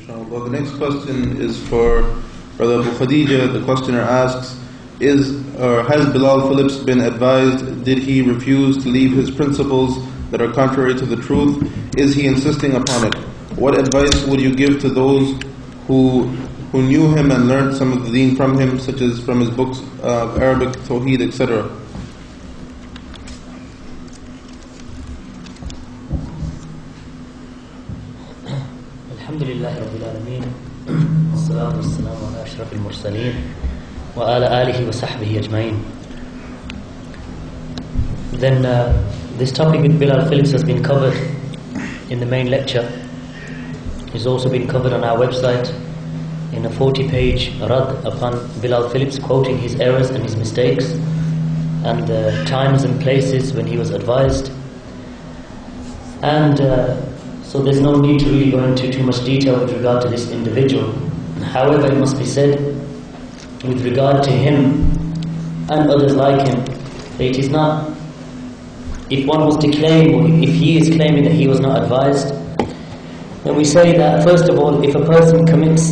Inshallah. The next question is for Brother Abu Khadeejah. The questioner asks, has Bilaal Phillips been advised? Did he refuse to leave his principles that are contrary to the truth? Is he insisting upon it? What advice would you give to those who knew him and learned some of the deen from him, such as from his books of Arabic, Tawheed, etc.? Alhamdulillah Rabbil Alameen, wassalatu wassalamu ala ashrafil mursaleen wa ala alihi wa sahbihi ajma'in. Then this topic with Bilaal Phillips has been covered in the main lecture. It's also been covered on our website in a 40-page rad upon Bilaal Phillips, quoting his errors and his mistakes and the times and places when he was advised. And so there's no need to really go into too much detail with regard to this individual. However, it must be said, with regard to him and others like him, that it is not, if one was to claim, or if he is claiming that he was not advised, then we say that, first of all, if a person commits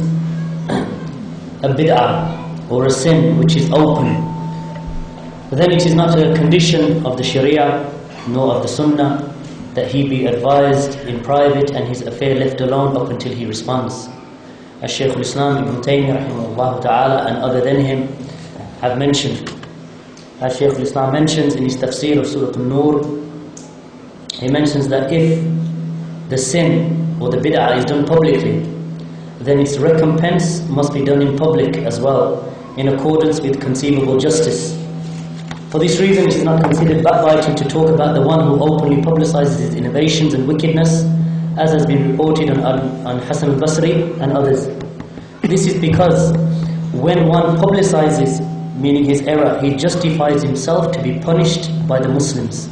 a bid'ah or a sin which is open, then it is not a condition of the Sharia nor of the Sunnah that he be advised in private and his affair left alone up until he responds. As Shaykh al-Islam Ibn Taymiyyah rahimahullah ta'ala and other than him have mentioned. As Shaykh al-Islam mentions in his tafsir of Surah An-Nur, he mentions that if the sin or the bid'ah is done publicly, then its recompense must be done in public as well, in accordance with conceivable justice. For this reason, it is not considered backbiting to talk about the one who openly publicizes his innovations and wickedness, as has been reported on Hassan al-Basri and others. This is because when one publicizes, meaning his error, he justifies himself to be punished by the Muslims.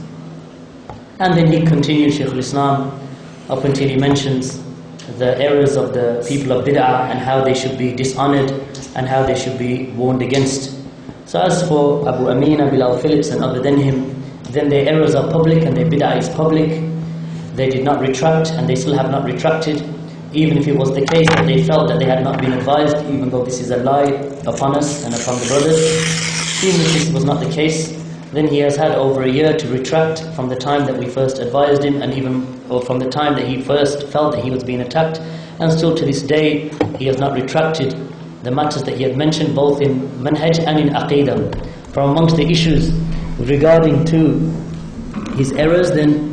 And then he continues, Shaykh al-Islam, up until he mentions the errors of the people of bid'ah and how they should be dishonored and how they should be warned against. So as for Abu Amina, Bilaal Phillips and other than him, then their errors are public and their bid'ah is public. They did not retract and they still have not retracted, even if it was the case that they felt that they had not been advised, even though this is a lie upon us and upon the brothers. Even if this was not the case, then he has had over a year to retract from the time that we first advised him, and even from the time that he first felt that he was being attacked, and still to this day he has not retracted the matters that he had mentioned both in manhaj and in aqidah. From amongst the issues regarding to his errors, then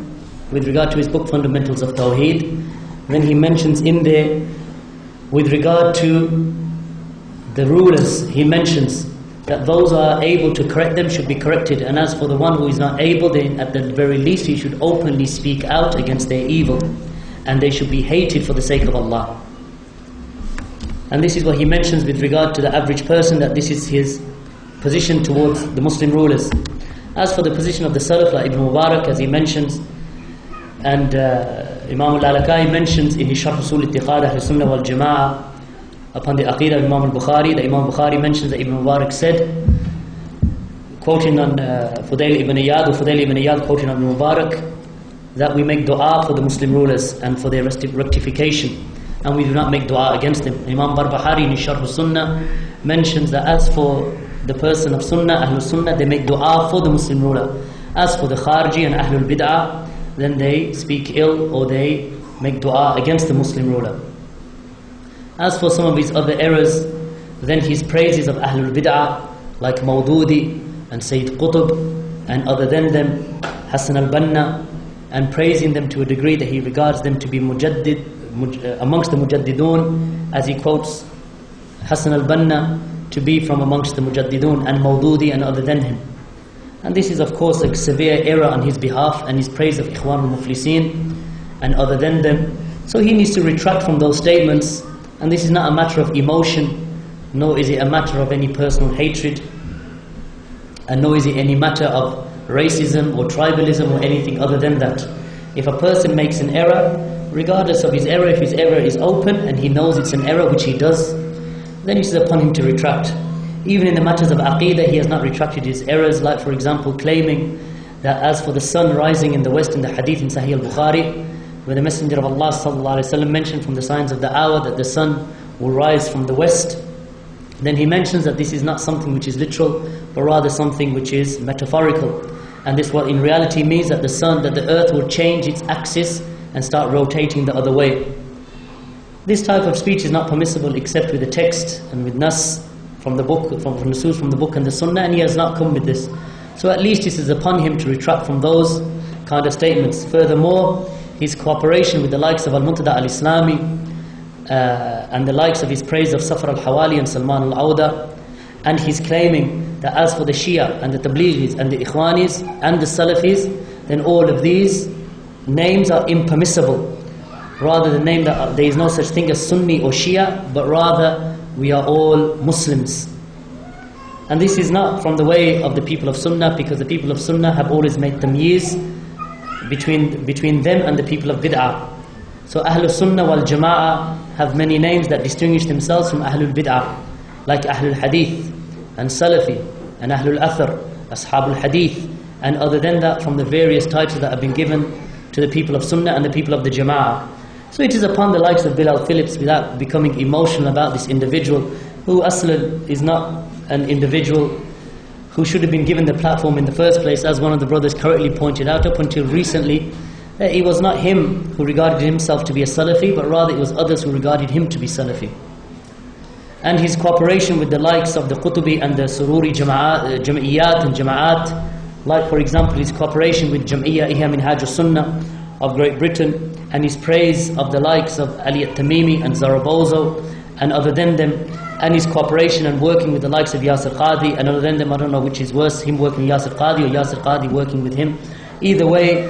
with regard to his book Fundamentals of Tawheed, then he mentions in there, with regard to the rulers, he mentions that those who are able to correct them should be corrected, and as for the one who is not able, then at the very least he should openly speak out against their evil, and they should be hated for the sake of Allah. And this is what he mentions with regard to the average person, that this is his position towards the Muslim rulers. As for the position of the Salaf, like Ibn Mubarak, as he mentions, and Imam al-Lalakai mentions in his Sharh Usul Ittiqad Ahl Sunnah wal Jama'ah upon the Aqidah of Imam al-Bukhari, that Imam Bukhari mentions that Ibn Mubarak said, quoting on Fudail ibn Iyad, or Fudail ibn Iyad quoting on Ibn Mubarak, that we make dua for the Muslim rulers and for their rectification, and we do not make dua against them. Imam Barbahari in his Sharh Sunnah mentions that as for the person of Sunnah, Ahlul Sunnah, they make dua for the Muslim ruler. As for the Kharji and Ahlul Bid'ah, then they speak ill or they make dua against the Muslim ruler. As for some of his other errors, then his praises of Ahlul Bid'ah, like Mawdudi and Sayyid Qutb and other than them, Hassan al-Banna, and praising them to a degree that he regards them to be amongst the Mujaddidun, as he quotes Hassan al-Banna to be from amongst the Mujaddidun, and Mawdudi and other than him. And this is of course a severe error on his behalf, and his praise of Ikhwan al-Muflisin and other than them. So he needs to retract from those statements, and this is not a matter of emotion, nor is it a matter of any personal hatred, and nor is it any matter of racism or tribalism or anything other than that. If a person makes an error, regardless of his error, if his error is open and he knows it's an error, which he does, then it is upon him to retract. Even in the matters of aqidah, he has not retracted his errors, like for example claiming that as for the sun rising in the west in the hadith in Sahih al-Bukhari, where the Messenger of Allah ﷺ mentioned from the signs of the hour that the sun will rise from the west, then he mentions that this is not something which is literal, but rather something which is metaphorical. And this what in reality means that the earth will change its axis and start rotating the other way. This type of speech is not permissible except with the text and with nas from the book, from the book and the sunnah, and he has not come with this. So at least it is upon him to retract from those kind of statements. Furthermore, his cooperation with the likes of Al-Muntada Al-Islami and the likes of his praise of Safar Al-Hawali and Salman Al-Awda, and his claiming that as for the Shia and the Tablighis and the Ikhwanis and the Salafis, then all of these names are impermissible. Rather than name that there is no such thing as Sunni or Shia, but rather we are all Muslims. And this is not from the way of the people of Sunnah, because the people of Sunnah have always made tamyiz between them and the people of Bid'ah. So Ahlul Sunnah wal Jama'ah have many names that distinguish themselves from Ahlul Bid'ah, like Ahlul Hadith and Salafi and Ahlul Athar, Ashabul Hadith, and other than that from the various titles that have been given to the people of Sunnah and the people of the Jama'ah. So it is upon the likes of Bilaal Phillips, without becoming emotional about this individual, who aslan is not an individual who should have been given the platform in the first place, as one of the brothers correctly pointed out up until recently, that it was not him who regarded himself to be a Salafi, but rather it was others who regarded him to be Salafi. And his cooperation with the likes of the Qutubi and the Sururi Jam'iyyat and Jama'at, like for example his cooperation with Jam'iyya Ihya Minhaj al-Sunnah of Great Britain, and his praise of the likes of Ali at-Tamimi and Zarabozo and other than them, and his cooperation and working with the likes of Yasir Qadi and other than them. I don't know which is worse, him working with Yasir Qadi or Yasir Qadi working with him. Either way,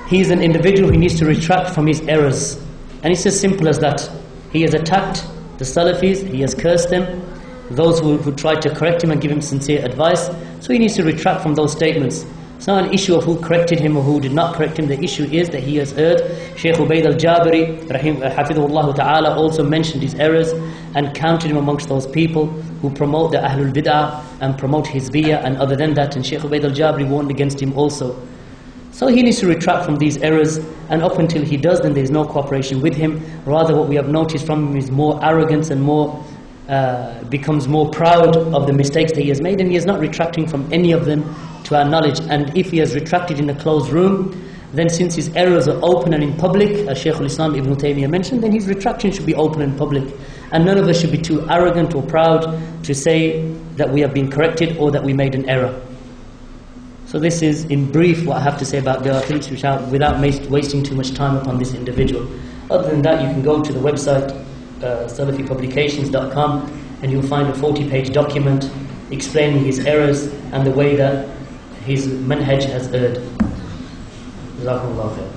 he is an individual who needs to retract from his errors, and it's as simple as that. He has attacked the Salafis, he has cursed them, those who tried to correct him and give him sincere advice, so he needs to retract from those statements. It's not an issue of who corrected him or who did not correct him. The issue is that he has erred. Shaykh Ubaid al-Jabari, Hafidhullah Ta'ala, also mentioned his errors and counted him amongst those people who promote the Ahlul Bid'ah and promote Hizbiyah and other than that, and Shaykh Ubaid al-Jabari warned against him also. So he needs to retract from these errors, and up until he does, then there is no cooperation with him. Rather, what we have noticed from him is more arrogance and becomes more proud of the mistakes that he has made, and he is not retracting from any of them to our knowledge. And if he has retracted in a closed room, then since his errors are open and in public, as Shaykh al-Islam Ibn Taymiyyah mentioned, then his retraction should be open and public, and none of us should be too arrogant or proud to say that we have been corrected or that we made an error. So this is in brief what I have to say about Bilaal Phillips, without wasting too much time upon this individual. Other than that, you can go to the website salafipublications.com, and you'll find a 40-page document explaining his errors and the way that his manhaj has erred. Jazakumullah khair.